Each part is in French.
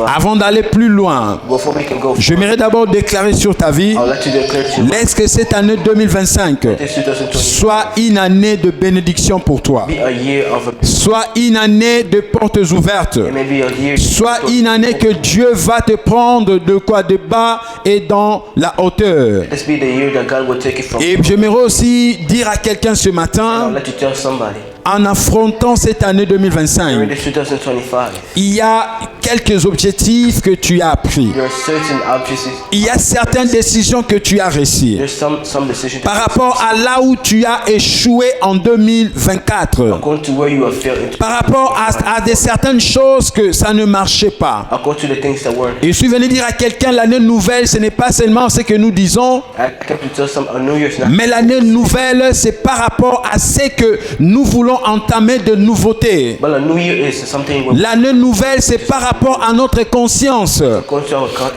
Avant d'aller plus loin, j'aimerais d'abord déclarer sur ta vie, laisse que cette année 2025 soit une année de bénédiction pour toi. Soit une année de portes ouvertes. Soit une année que Dieu va te prendre de bas et dans la hauteur. Et j'aimerais aussi dire à quelqu'un ce matin, en affrontant cette année 2025, il y a quelques objectifs que tu as pris. Il y a certaines décisions que tu as réussies. Par rapport à là où tu as échoué en 2024. Par rapport à certaines choses que ça ne marchait pas. Et je suis venu dire à quelqu'un, l'année nouvelle, ce n'est pas seulement ce que nous disons, mais l'année nouvelle, c'est par rapport à ce que nous voulons entamer de nouveautés. L'année nouvelle, c'est par rapport à notre conscience.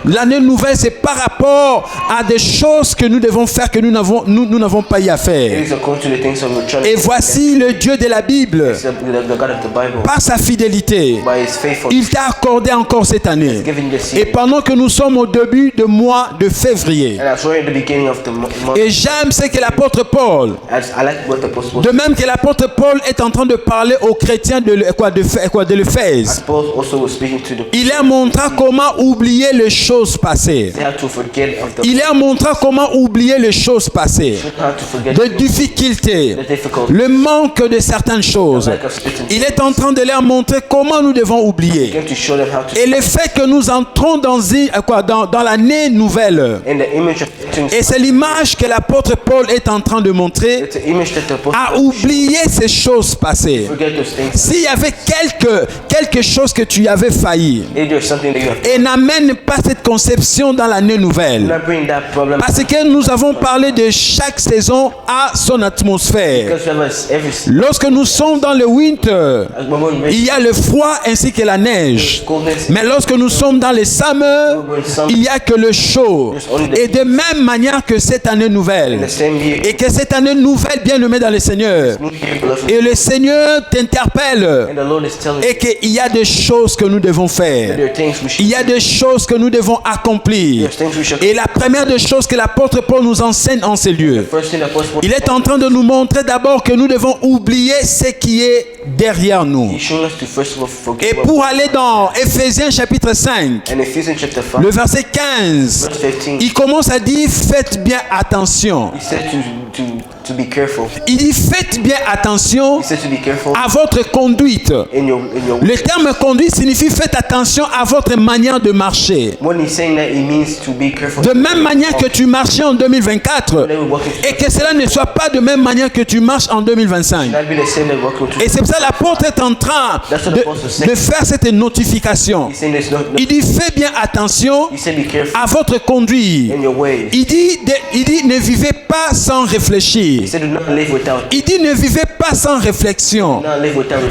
L'année nouvelle, c'est par rapport à des choses que nous devons faire que nous n'avons pas eu à faire. Et voici le Dieu de la Bible. Par sa fidélité, il t'a accordé encore cette année. Et pendant que nous sommes au début du mois de février, et j'aime ce que l'apôtre Paul, de même que l'apôtre Paul est en train de parler aux chrétiens de l'Éphèse. Il leur montra comment oublier les choses passées. Il leur montra comment oublier les choses passées. Les difficultés, le manque de certaines choses. Il est en train de leur montrer comment nous devons oublier. Et le fait que nous entrons dans l'année nouvelle. Et c'est l'image que l'apôtre Paul est en train de montrer, à oublier ces choses passées. S'il y avait quelque chose que tu avais failli, et n'amène pas cette conception dans l'année nouvelle. Parce que nous avons parlé de chaque saison à son atmosphère. Lorsque nous sommes dans le winter, il y a le froid ainsi que la neige. Mais lorsque nous sommes dans le summer, il n'y a que le chaud. Et de même manière que cette année nouvelle. Et que cette année nouvelle, bien-aimé dans le Seigneur. Et le Seigneur t'interpelle. Et qu'il y a des choses que nous devons faire. Il y a des choses que nous devons accomplir. Et la première des choses que l'apôtre Paul nous enseigne en ces lieux, il est en train de nous montrer d'abord que nous devons oublier ce qui est derrière nous. Et pour aller dans Éphésiens chapitre 5, le verset 15, il commence à dire faites bien attention. Il dit faites bien attention à votre conduite. Le terme conduite signifie faites attention à votre manière de marcher. De même manière que tu marchais en 2024 et que cela ne soit pas de même manière que tu marches en 2025. Et c'est pour ça que l'apôtre est en train de faire cette notification. Il dit faites bien attention à votre conduite. Il dit ne vivez pas sans réfléchir. Il dit ne vivez pas sans réflexion.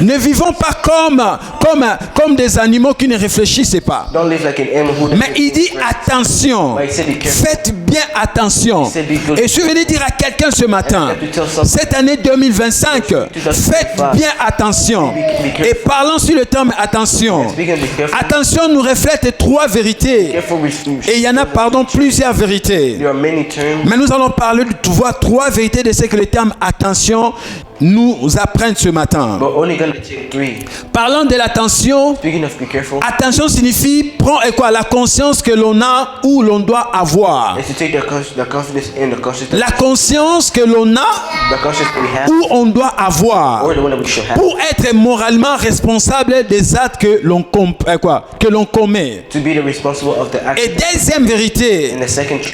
Ne vivons pas comme des animaux qui ne réfléchissent pas. Mais il dit attention. Faites bien attention. Et je suis venu dire à quelqu'un ce matin, cette année 2025, faites bien attention. Et parlons sur le terme attention. Attention nous reflète trois vérités. Et il y en a, plusieurs vérités. Mais nous allons parler de trois vérités de ce que le terme attention nous apprennent ce matin. Parlant de l'attention, attention signifie prendre la conscience que l'on a ou l'on doit avoir. La conscience que l'on a ou on doit avoir pour être moralement responsable des actes que l'on commet. Et deuxième vérité,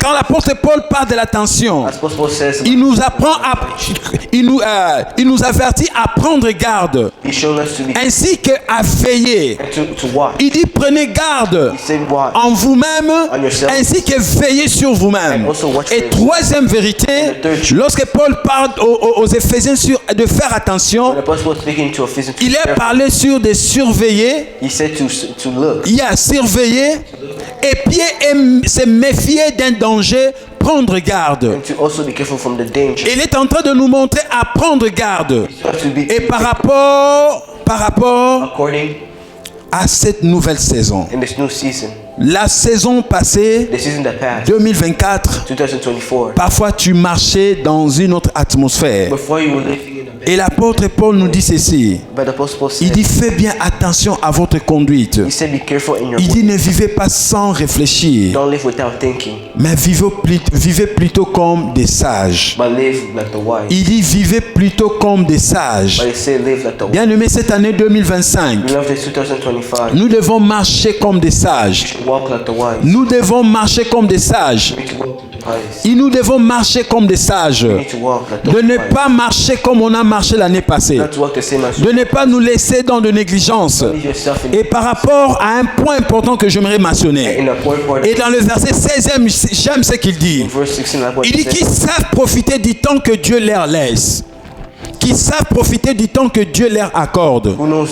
quand l'apôtre Paul parle de l'attention, il nous apprend il nous avertit à prendre garde ainsi qu'à veiller. Il dit prenez garde en vous-même ainsi que veillez sur vous-même. Et troisième vérité, lorsque Paul parle aux Éphésiens de faire attention, il a parlé sur de surveiller. Il a surveillé et puis se méfier d'un danger, prendre garde. Il est en train de nous montrer à prendre garde. Et par rapport à cette nouvelle saison. in this new season, La saison passée, the season that passed, 2024, 2024, parfois tu marchais dans une autre atmosphère. before you were living in a Et l'apôtre Paul nous dit ceci. but the Apostle Paul Il said, dit, fais bien attention à votre conduite. he said, be careful in your Il dit, ne vivez pas sans réfléchir, don't live without thinking, mais vivez plutôt comme des sages. but live like the wise. Il dit, vivez plutôt comme des sages. But he said, live like the wise. Bien aimé, cette année 2025, We love this 2025. nous devons marcher comme des sages. Walk like the wise. Nous devons marcher comme des sages. We need to walk like the wise. Et nous devons marcher comme des sages. We need to walk like the De ne wise. pas marcher comme on a marché l'année passée. Not to walk the same as De ne pas nous laisser dans de négligence. leave yourself in. Et par rapport à un point important que j'aimerais mentionner. In a point, Et dans le verset 16e, j'aime ce qu'il dit. in verse 16, like what Il he dit said, qu'ils savent profiter du temps que Dieu leur laisse. Qu'ils savent profiter du temps que Dieu leur accorde. who knows?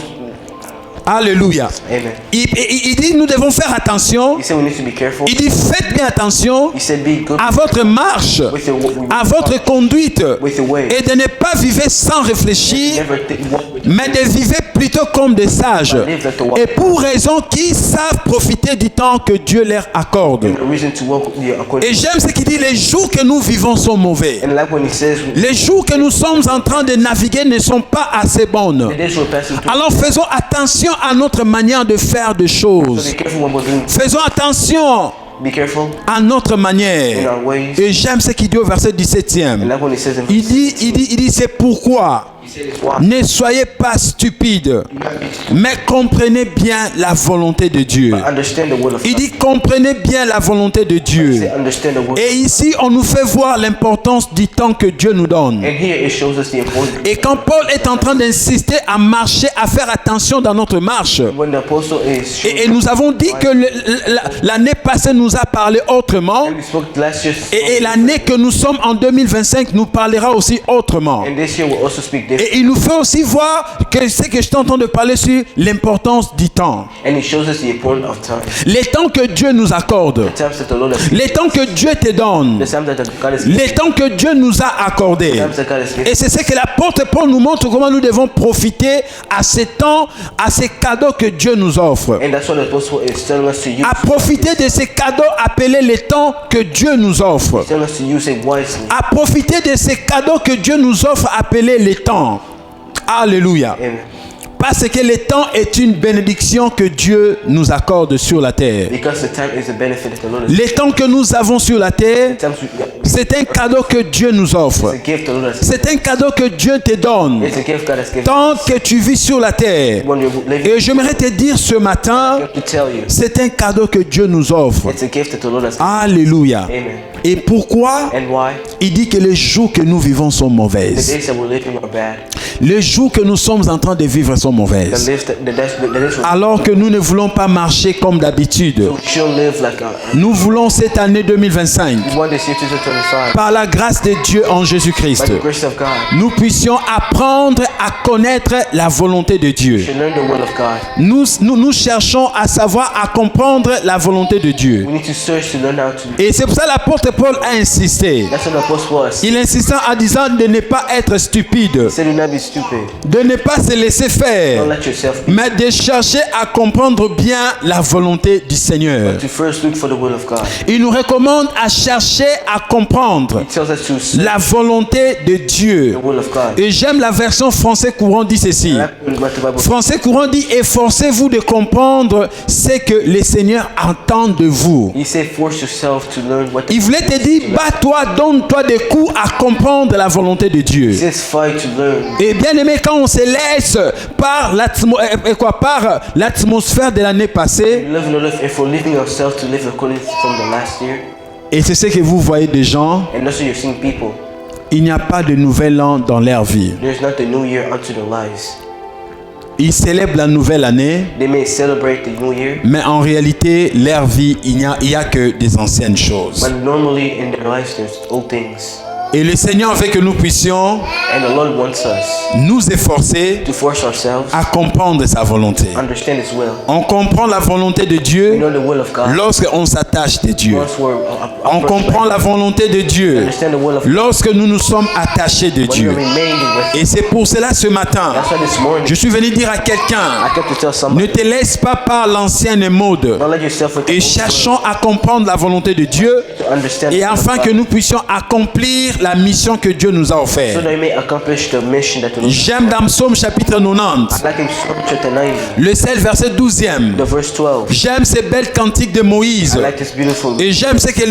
Alléluia. Amen. Il dit nous devons faire attention. He said we need to be careful. Il dit faites bien attention He said be good à votre marche, with your à votre conduite, with your way. et de ne pas vivre sans réfléchir, Never walk with mais de vivre plutôt comme des sages. live like the wise. Et pour raison qu'ils savent profiter du temps que Dieu leur accorde. A reason to walk according. Et j'aime ce qu'il dit, les jours que nous vivons sont mauvais. And like when he says, Les jours que nous sommes en train de naviguer ne sont pas assez bonnes. the days we're passing through. Alors faisons attention à notre manière de faire des So choses. be careful when we're doing. Faisons attention Be careful à notre in manière. our ways. Et j'aime ce qu'il dit au verset 17e. And like when he says in Il verse dit, c'est pourquoi he said it's why. ne soyez pas stupides, Do not be stupid. mais comprenez bien la volonté de Dieu. Understand the will of Il God. dit, comprenez bien la volonté de Say, Dieu. understand the will. Et ici, on nous fait voir l'importance du temps que Dieu nous donne. And here it shows us the importance. Et quand Paul est en train d'insister à marcher, à faire attention dans notre marche, When the apostle is et nous avons dit que l'année passée nous a parlé autrement, and we spoke last year, et l'année que nous sommes en 2025 nous parlera aussi autrement. and this year we'll also speak different. Et il nous fait aussi voir que c'est que je t'entends de parler sur l'importance du temps. And it shows us the importance of time. Les temps que Dieu nous accorde, The times that the Lord has les temps que Dieu te donne, the times that God has given. les temps que Dieu nous a accordés. The times that God has given. Et c'est ce que l'apôtre Paul nous montre comment nous devons profiter à ces temps, à ces cadeaux que Dieu nous offre. And that's what the apostle is telling us to use. À profiter de ces cadeaux appelés les temps que Dieu nous offre. Telling us to use it wisely. À profiter de ces cadeaux que Dieu nous offre appelés les temps. Alléluia. Amen. Parce que le temps est une bénédiction que Dieu nous accorde sur la terre. Because the time is a benefit that the Lord has. Les temps que nous avons sur la terre, The times c'est un cadeau que Dieu nous offre. it's a gift the Lord has. C'est un cadeau que Dieu te donne. It's a gift God has given. Tant que tu vis sur la terre. When you're living, Et j'aimerais te dire ce matin, to tell you, c'est un cadeau que Dieu nous offre. it's a gift that the Lord has. Alléluia. Amen. Et pourquoi? And why? Il dit que les jours que nous vivons sont The mauvaises. days that we're living are bad. Les jours que nous sommes en train de vivre sont mauvaises. The days we're Alors que nous ne voulons pas marcher comme d'habitude. we should live like Nous voulons cette année 2025, we want this year 2025. par la grâce de Dieu en By Jésus-Christ, the grace of God, nous puissions apprendre à connaître la volonté de Dieu. we should learn the will of God. Nous cherchons à savoir, à comprendre la volonté de Dieu. We need to search to learn how to. Et c'est pour ça que l'apôtre Paul a insisté. That's what the apostle was. Il insistait en disant de ne pas être stupide, He said, do not be stupid. de ne pas se laisser faire, Don't let yourself be. mais de chercher à comprendre bien la volonté du Seigneur. To first look for the will of God. Il nous recommande à chercher à comprendre He tells us to search la volonté de Dieu. the will of God. Et j'aime la version français courant dit ceci. Like what the Bible. Français courant dit efforcez-vous de comprendre ce que le Seigneur entend de vous. He said, force yourself to learn what. Il voulait te dire, bats-toi, donne-toi des coups à comprendre la volonté de Dieu. He says, fight to learn. Et bien aimé, quand on se laisse par l'atmosphère de l'année passée, We live in a life. If we're leaving ourselves to live according from the last year, et c'est ce que vous voyez des gens, and also you're seeing people, il n'y a pas de nouvel an dans leur vie. there's not the new year unto their lives. Ils célèbrent la nouvelle année, They may celebrate the new year, mais en réalité, leur vie, il n'y a que des anciennes choses. but normally in their lives there's old things. Et le Seigneur veut que nous puissions And the Lord wants us nous efforcer to force ourselves, à comprendre sa volonté. understand His will. On comprend la volonté de We Dieu know the will of God. lorsqu'on s'attache de Dieu. Once we're On comprend la volonté de Dieu understand the will of God. lorsque nous nous sommes attachés de When Dieu. we're remaining with Et c'est pour cela ce matin, That's why this morning je suis venu dire à I quelqu'un, kept to tell ne somebody, te laisse pas par l'ancienne mode don't let yourself with et cherchons à comprendre la volonté de Dieu to understand et the will of afin God, que nous puissions accomplir la mission que Dieu nous a so offerte. that we may accomplish the mission that we J'aime dans Psaume chapitre 90, like in Psalm chapter 90, le seul verset 12e. the verse 12. J'aime ces belles cantiques de Moïse. I like this beautiful. Et j'aime ce que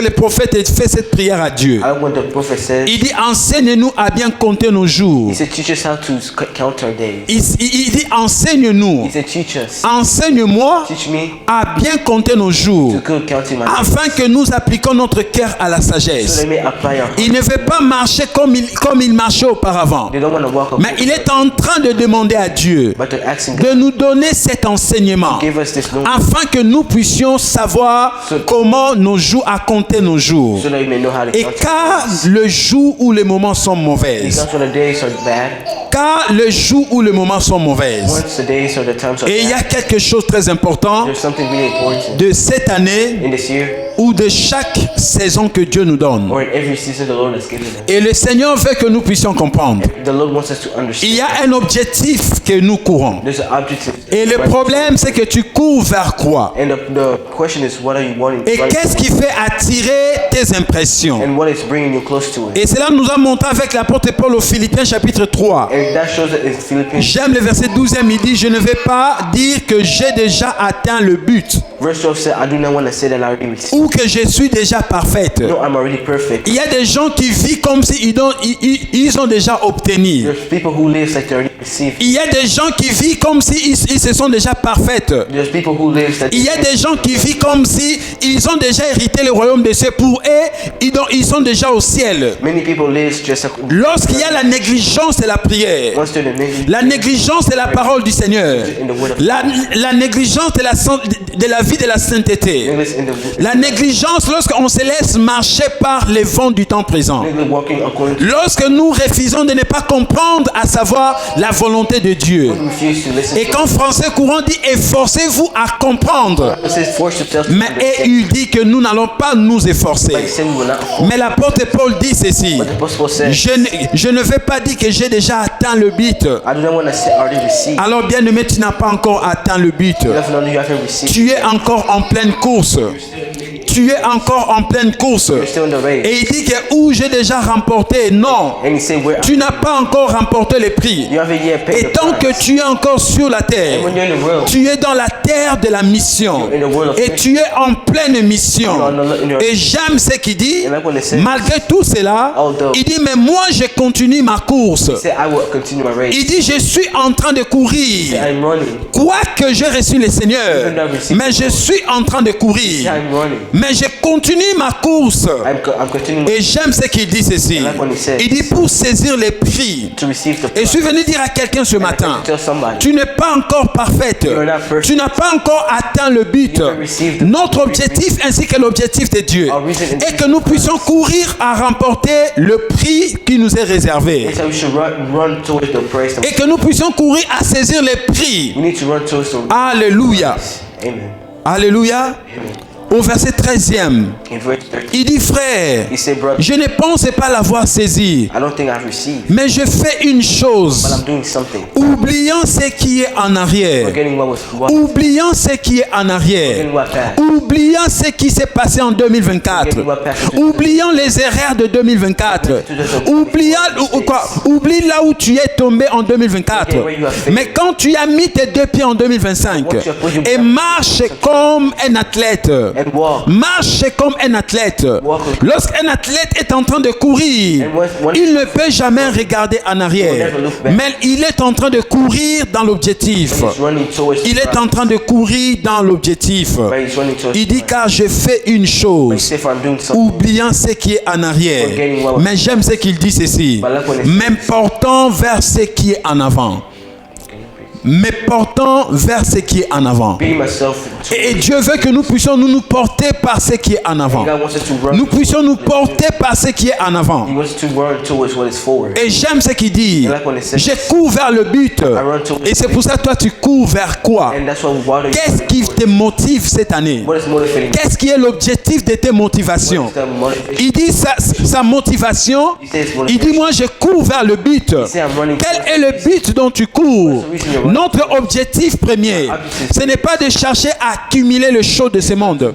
le prophète ait fait cette prière à Dieu. I like when the prophet says, Il dit, enseigne-nous à bien compter nos jours. he said, teach us how to count our days. Il dit, enseigne-nous. He said, teach us. Enseigne-moi Teach me à bien compter nos jours, to good counting my days, afin que nous appliquions notre cœur à la so sagesse. that we may apply our. Il ne veut pas marcher comme il marchait auparavant, They don't want to walk up, mais il est en train de demander à Dieu but they're asking God de nous donner cet enseignement, to give us this knowledge, afin que nous puissions savoir comment nos jours, à compter nos jours. so that we may know how to Et count. car le jour où les moments sont mauvaises, Because when the days are bad, car le jour où les moments sont mauvaises, once the days or the times are et il y a bad, quelque chose de très important there's something really important de cette année in this year, ou de chaque saison que Dieu nous donne. or in every season the Lord has given us. Et le Seigneur veut que nous puissions comprendre. The Lord wants us to Il understand. y a un objectif que nous courons. There's an objective. Et le problème, c'est que tu cours vers quoi? And the question is, what are you wanting? Et qu'est-ce qui fait attirer tes impressions? And what is bringing you close to it? Et cela nous a montré avec l'apôtre Paul aux Philippiens chapitre 3. And that shows that in Philippians, J'aime le verset 12e, il dit, je ne vais pas dire que j'ai déjà atteint le but verse 12 said, I do not want to say that I already received. ou que je suis déjà parfaite. No, I'm already perfect. Il y a des gens qui vivent comme s'ils ils ont déjà obtenu. There's people who live like they already received. Il y a des gens qui vivent comme s'ils ils se sont déjà parfaites. There's people who live like Il y a des gens qui vivent comme si ils ont déjà hérité le royaume de Dieu. Pour eux, ils sont déjà au ciel. many people live just like Lorsqu'il y a la négligence de la prière, once they're the la négligence de la parole du Seigneur, in the word of la négligence de la vie de la sainteté, English in the la négligence lorsqu'on se laisse marcher par les vents du temps présent, English walking according to lorsque nous refusons de ne pas comprendre, à savoir la volonté de Dieu. refuse to listen Et to quand français courant dit efforcez-vous à comprendre, it says force yourself to mais et understand. il dit que nous n'allons pas nous efforcer. But he said we will not. Mais l'apôtre Paul dit ceci, But the apostle said, je ne vais pas dire que j'ai déjà atteint le but. I do not want to say I already received. Alors bien aimé, tu n'as pas encore atteint le but. Definitely you haven't received. Tu es encore en pleine course. Tu es encore en pleine course. You're still in the race. Et il dit que où j'ai déjà remporté, non. And he said, where Tu n'as pas encore remporté le prix. you haven't yet paid Et the tant que price. tu es encore sur la terre, And when you're in the world, tu es dans la terre de la mission. in the world of Et tu es en pleine mission. in your- Et j'aime ce qu'il dit. And like what it says, Malgré tout cela, although- il dit, mais moi je continue ma course. he said, I will continue my race. Il dit, je suis en train de He courir. said, I'm running. Quoique j'ai reçu le Seigneur, mais je suis en train de He courir. said, I'm running. Mais je continue ma course. I'm continuing Et j'aime ce qu'il dit ceci. Il dit, pour saisir les prix. to receive the Et je suis venu dire à quelqu'un ce matin, tell somebody. tu n'es pas encore parfaite. You're not perfect. Tu n'as pas encore atteint le but. Notre objectif ainsi que l'objectif de Dieu est que nous puissions courir à remporter le prix qui nous est réservé. He said we should run towards the praise. Et que nous puissions courir à saisir les prix. We need to run towards the Alléluia. Amen. Alléluia. Au verset 13e, In verse 13, il dit, frère, he said, brother, je ne pensais pas l'avoir saisi, I don't think I've received, mais je fais une but chose, I'm doing something. oubliant ce qui est en arrière, Forgetting what oubliant ce qui est en arrière, forgetting what passed. oubliant ce qui s'est passé en 2024, oubliant les erreurs de 2024, oublie là où tu es tombé en 2024, mais quand tu as mis tes deux pieds en 2025 et marche comme un athlète, And walk. marche comme un athlète. Lorsqu'un athlète est en train de courir, il ne peut jamais regarder en arrière, mais il est en train de courir dans l'objectif. He's running towards Il est en train de courir dans l'objectif. He's running towards Il dit, car je fais une He chose, said, for I'm doing something. oubliant ce qui est en arrière. Mais j'aime ce qu'il dit ceci, m'important vers ce qui est en avant. me portant vers ce qui est en avant. beating myself. Et Dieu veut que nous puissions nous porter par ce qui est en avant. God wants us to run. Nous puissions nous porter par ce qui est en avant. He wants us to run towards what is forward. Et j'aime ce qu'il dit. Je cours vers le but. Et c'est pour ça que toi tu cours vers quoi? And that's what Qu'est-ce qui te motive cette année? What is motivating? Qu'est-ce qui est l'objectif de tes motivations? Il dit sa motivation. Il dit moi je cours vers le but. Quel est le but dont tu cours? Notre objectif premier, ce n'est pas de chercher à accumuler le chaud de ce monde.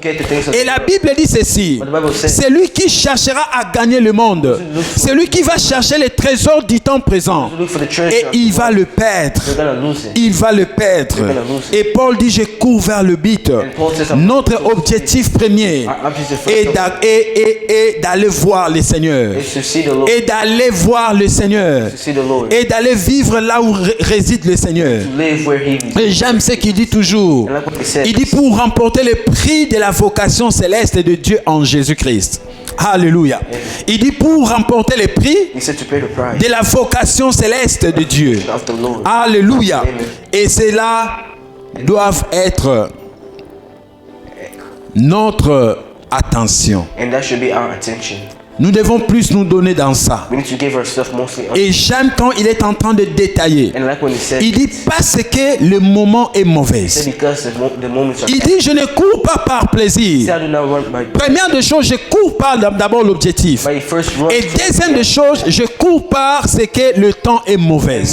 Et la Bible dit ceci. C'est lui qui cherchera à gagner le monde. C'est lui qui va chercher les trésors du temps présent. Et il va le perdre. Il va le perdre. Et Paul dit je cours vers le but. Notre objectif premier est d'aller voir le Seigneur. Et d'aller voir le Seigneur. Et d'aller vivre là où réside le Seigneur. Et j'aime ce qu'il dit toujours. Il dit pour remporter le prix de la vocation céleste de Dieu en Jésus-Christ. Alléluia. Il dit pour remporter le prix de la vocation céleste de Dieu. Alléluia. Et cela doit être notre attention. Nous devons plus nous donner dans ça. Et j'aime quand il est en train de détailler. Il dit parce que le moment est mauvais. Il dit je ne cours pas par plaisir. Première des choses, je cours par d'abord l'objectif. Et deuxième des choses, je cours par ce que le temps est mauvais.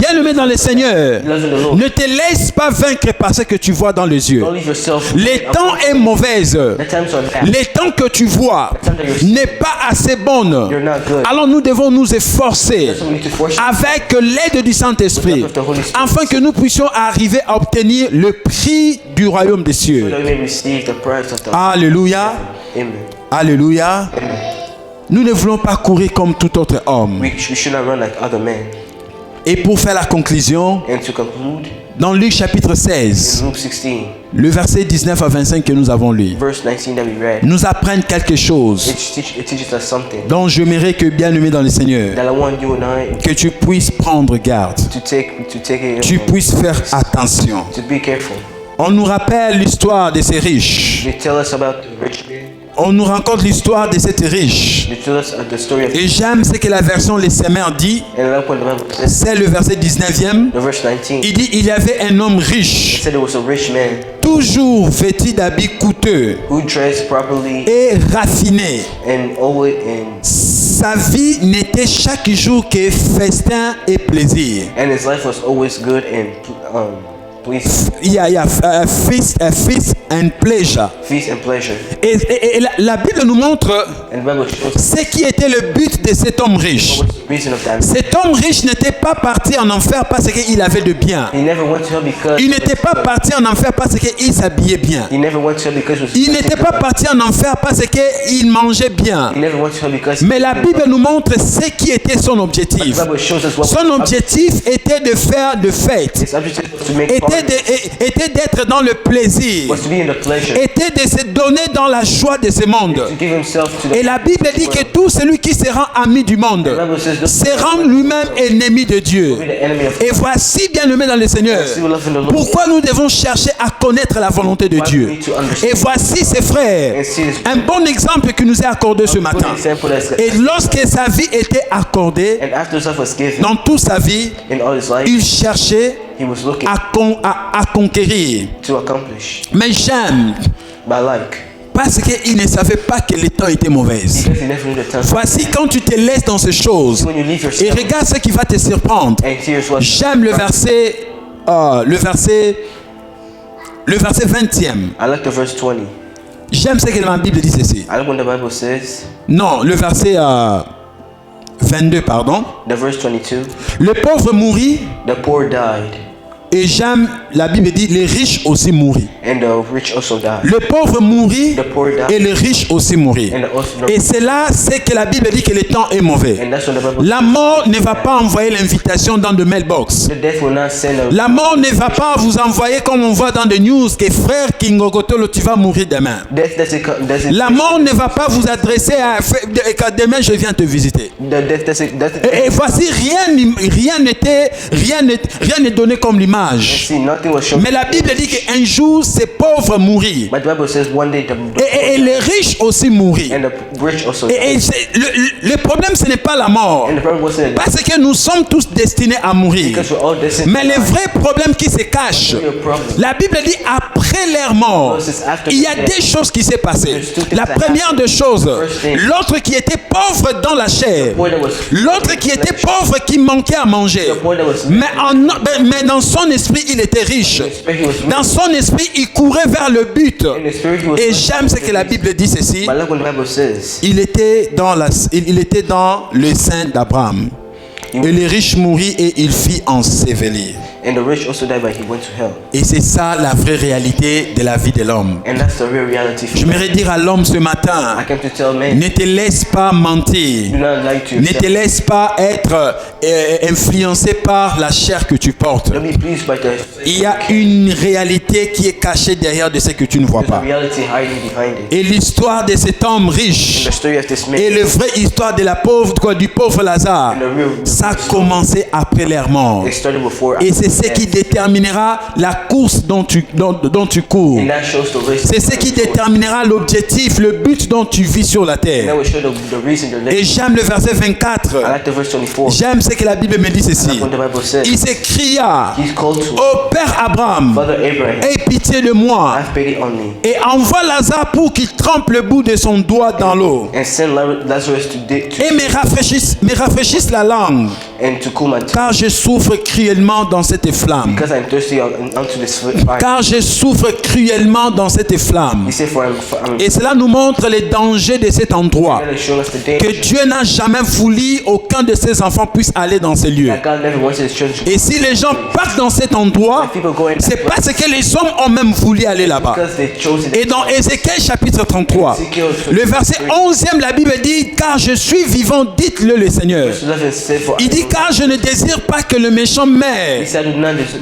Bien-aimé dans le Seigneur, ne te laisse pas vaincre par ce que tu vois dans les yeux. Le temps est mauvais. Le temps que tu vois n'est pas assez bonne. Alors nous devons nous efforcer avec l'aide du Saint-Esprit afin que nous puissions arriver à obtenir le prix du royaume des cieux. Alléluia. Alléluia. Nous ne voulons pas courir comme tout autre homme. Et pour faire la conclusion, dans Luc chapitre 16, le verset 19 à 25 que nous avons lu, nous apprennent quelque chose dont j'aimerais que, bien-aimé dans le Seigneur, que tu puisses prendre garde, tu puisses faire attention. On nous rappelle l'histoire de ces riches. On nous raconte l'histoire de cette riche. Et j'aime ce que la version Les Semeurs dit. C'est le verset 19e. Il dit il y avait un homme riche, toujours vêtu d'habits coûteux et raffiné. Sa vie n'était chaque jour que festin et plaisir. Feast and pleasure. Et la Bible nous montre ce qui était le but de cet homme riche. Cet homme riche n'était pas parti en enfer parce qu'il avait de bien. Il n'était pas parti en enfer parce qu'il s'habillait bien. Il n'était pas parti en enfer parce qu'il mangeait bien. Mais la Bible nous montre ce qui était son objectif. Son objectif était de faire de fête. Était d'être dans le plaisir. Était de se donner dans la joie de ce monde. Et la Bible dit que tout celui qui se rend ami du monde se rend lui-même ennemi de Dieu. Et voici, bien-aimé dans le Seigneur, pourquoi nous devons chercher à connaître la volonté de Dieu. Et voici ses frères, un bon exemple qui nous est accordé ce matin. Et lorsque sa vie était accordée, dans toute sa vie, il cherchait à conquérir. Mais j'aime parce qu'il ne savait pas que le temps était mauvais. Voici quand tu te laisses dans ces choses et regarde ce qui va te surprendre. J'aime le verset 20e. J'aime ce que la Bible dit ceci. Non, le verset 22, pardon. Le pauvre mourit. Et j'aime la Bible dit les riches aussi mourir. and the rich also die. Le pauvre mourit The poor die. et le riche aussi mourir. And also Et c'est là, c'est que la Bible dit que le temps est mauvais. and that's what the Bible La mort ne va pas envoyer l'invitation dans de mailbox. The death will not send a La mort ne va pas vous envoyer comme on voit dans des news que frère Kingokotolo, tu vas mourir demain. death doesn't La mort ne va pas vous adresser à demain je viens te visiter. the death doesn't Et voici rien n'est donné comme l'image. see nothing was shown. Mais la Bible dit qu'un jour ces pauvres mourir But the Bible says one day et les riches aussi mourir. and the rich also Et le problème ce n'est pas la mort, and the problem wasn't parce que nous sommes tous destinés à mourir. because we're all destined. Mais le vrai problème qui se cache, la Bible dit après leur mort, il y a des choses qui s'est passées. La première des choses, l'autre qui était pauvre dans la chair, l'autre qui était pauvre qui manquait à manger, mais dans son esprit il était riche. Dans son esprit il courait vers le but. In the spirit he was Et j'aime ce que la Bible dit ceci. But look what the Bible says. Il était dans le sein d'Abraham. Et les riches mourit et il fit ensevelir. And the rich also died, but he went to hell. Et c'est ça la vraie réalité de la vie de l'homme. And that's the real reality for J'aimerais dire à l'homme ce matin, I came to tell men, ne te laisse pas mentir. do not lie to Ne te yourself. laisse pas être influencé par la chair que tu portes. Don't be pleased by the Il y a une réalité qui est cachée derrière de ce que tu ne vois there's a pas. reality hiding behind it. Et l'histoire de cet homme riche And the story of this man et la vraie histoire de du pauvre Lazare, and the real ça a commencé après leur mort. it started before Et c'est ce qui déterminera la course dont tu cours. and that shows the race. C'est ce qui déterminera l'objectif, le but dont tu vis sur la And terre. that will show the reason you're Et living. j'aime le verset 24. I like the verse 24. J'aime ce que la Bible me dit ceci. That's what the Bible says. Il s'écria He's called to au Père Abraham, Father Abraham, aie pitié de moi have pity on me, et envoie Lazare pour qu'il trempe le bout de son doigt dans l'eau and send Lazarus to et me rafraîchisse la langue, and to cool my tongue, car je souffre cruellement dans cette flamme. because I'm thirsty unto this fire. Car je souffre cruellement dans cette flamme. He said, for I'm Et cela nous montre les dangers de cet endroit. God has shown us the Que danger Dieu n'a jamais voulu aucun de ses enfants puisse aller dans ces lieux. that God never wanted his children to Et si les gens partent dans cet endroit, people go in c'est parce que les hommes ont même voulu aller là-bas. because they chose it. Et dans Ézéchiel chapitre 33, le verset 11e, la Bible dit, car je suis vivant, dites-le le Seigneur. Il dit, car je ne désire pas que le méchant meure.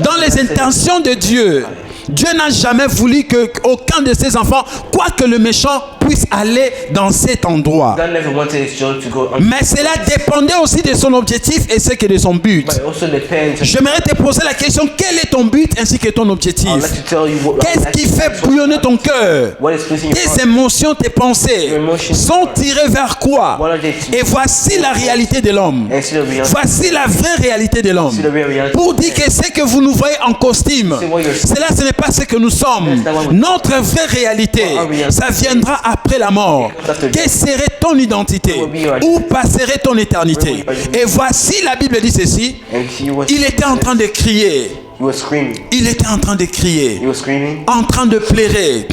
Dans les intentions de Dieu, Dieu n'a jamais voulu qu'aucun de ses enfants, quoique le méchant, puisse aller dans cet endroit. God never wanted his children to go on, Mais cela dépendait aussi de son objectif et ce que de son but. but it also depends. J'aimerais te poser la question, quel est ton but ainsi que ton objectif? I'd like to tell you Qu'est-ce qui fait bouillonner ton cœur? what is pleasing your Tes heart. émotions, tes pensées sont tirées vers quoi? What are they to Et voici la réalité de l'homme. and see the reality. Voici la vraie réalité de l'homme. See the real reality. Pour dire que ce que vous nous voyez en costume, cela ce n'est pas ce que nous sommes. Notre vraie réalité, ça viendra après la mort. Quelle serait ton identité? Où passerait ton éternité? Et voici la Bible dit ceci. And Il était en train de crier. he was screaming. Il était en train de crier. He was screaming. En train de pleurer.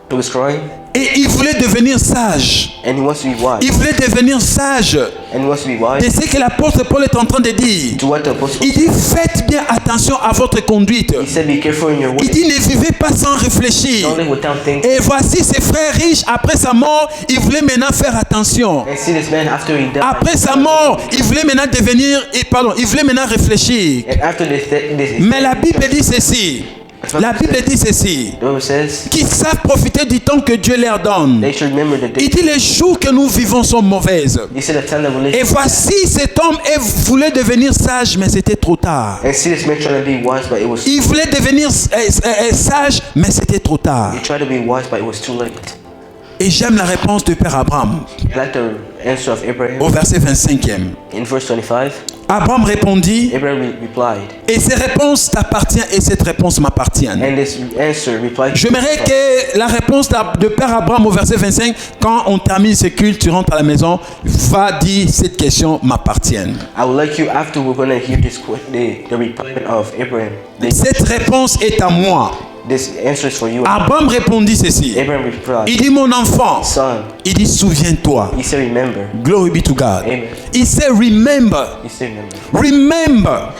He was crying. Et il voulait devenir sage. And he wants to be wise. Il voulait devenir sage. And he wants to be C'est wise. ce que l'apôtre Paul est en train de dire. To what the apostle Il dit, faites bien attention à votre conduite. he said, be careful in your Il way. dit, ne vivez pas sans réfléchir. Don't live without thinking. Et voici ses frères riches, après sa mort, il voulait maintenant faire attention. And see this man after he died. Après sa mort, il voulait maintenant il voulait maintenant réfléchir. And after this Mais la Bible dit ceci. La Bible dit ceci. the Bible says Qu'ils savent profiter du temps que Dieu leur donne. they should remember the day. Il dit, les jours que nous vivons sont mauvaises. He said the time that we live. Et voici cet homme voulait devenir sage, mais c'était trop tard. And see this man trying to be wise, but it was. Il voulait devenir sage, mais c'était trop tard. He tried to be wise, but it was too late. Et j'aime la réponse de Père Abraham I like the answer of Abraham au verset 25e. in verse 25. Abraham répondit, Abraham replied, et ces réponses t'appartiennent et cette réponse m'appartient. and this answer replied. J'aimerais que la réponse de Père Abraham au verset 25, quand on termine ce culte, tu rentres à la maison, va dire cette question m'appartient. I would like you after we're gonna hear this the reply of Abraham. Cette réponse est à moi. This answer is for you. Abraham répondit ceci. Abraham replied, Il dit mon enfant. son. Il dit souviens-toi. He said, remember. Glory be to God. Amen. Il sait remember. He said, remember. Remember.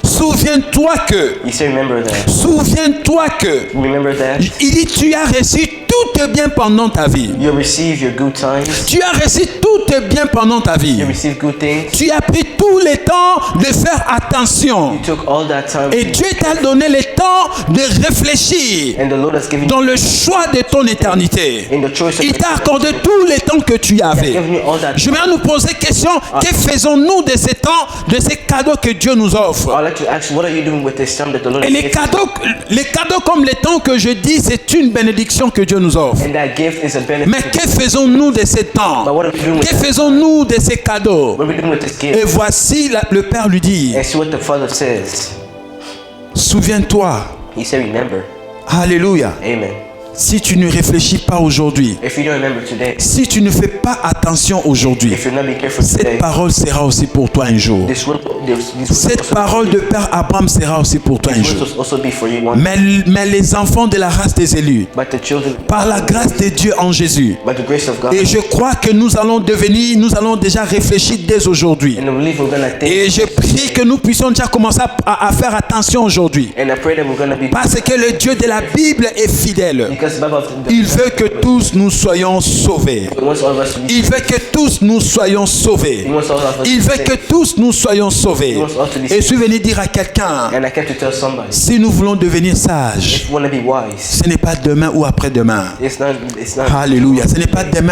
Souviens-toi que. He said, remember that. Souviens-toi que. Remember that. Il dit, tu as reçu tout bien pendant ta vie. You receive your good times. Tu as reçu tout bien pendant ta vie. You receive good things. Tu as pris tout le temps de faire attention. You took all that time. Et Dieu t'a donné le temps de réfléchir And the Lord has given dans le choix de ton éternité. in the choice of Il t'a accordé tout le temps que tu avais. given you all that. Je vais nous poser question, que faisons-nous de ces temps, de ces cadeaux que Dieu nous offre? I'd like to ask you, what are you doing with this time that the Lord Et has les given? cadeaux comme les temps que je dis, c'est une bénédiction que Dieu nous offre. And that gift is a benefit. Mais que faisons-nous de ces temps? But what are we doing with Que it? faisons-nous de ces cadeaux? What are we doing with this gift? Et voici le Père lui dit, And see what the Father says. souviens-toi, He said, remember. alléluia, Amen. si tu ne réfléchis pas aujourd'hui, If you don't remember today, si tu ne fais pas attention aujourd'hui, if you're not being careful cette today, parole sera aussi pour toi un jour. this words Cette parole de Père Abraham sera aussi pour toi un jour. will also be for you one. Mais les enfants de la race des élus, But the children, par la grâce de Dieu en Jésus, by the grace of God, et je crois que nous allons déjà réfléchir dès aujourd'hui. and I believe we're gonna think. Et je prie que nous puissions déjà commencer à faire attention aujourd'hui. And I pray that we're gonna be. Parce que le Dieu de la Bible est fidèle. Because the Bible, Il veut que tous nous soyons sauvés. He wants all of us to be. Il veut que tous nous soyons sauvés. He wants all of us Il to veut be que saved. tous nous soyons sauvés. Et je suis venu dire à quelqu'un, And I came to tell somebody, si nous voulons devenir sages, if you wanna be wise, ce n'est pas demain ou après-demain. it's not. Alléluia. Ce n'est pas demain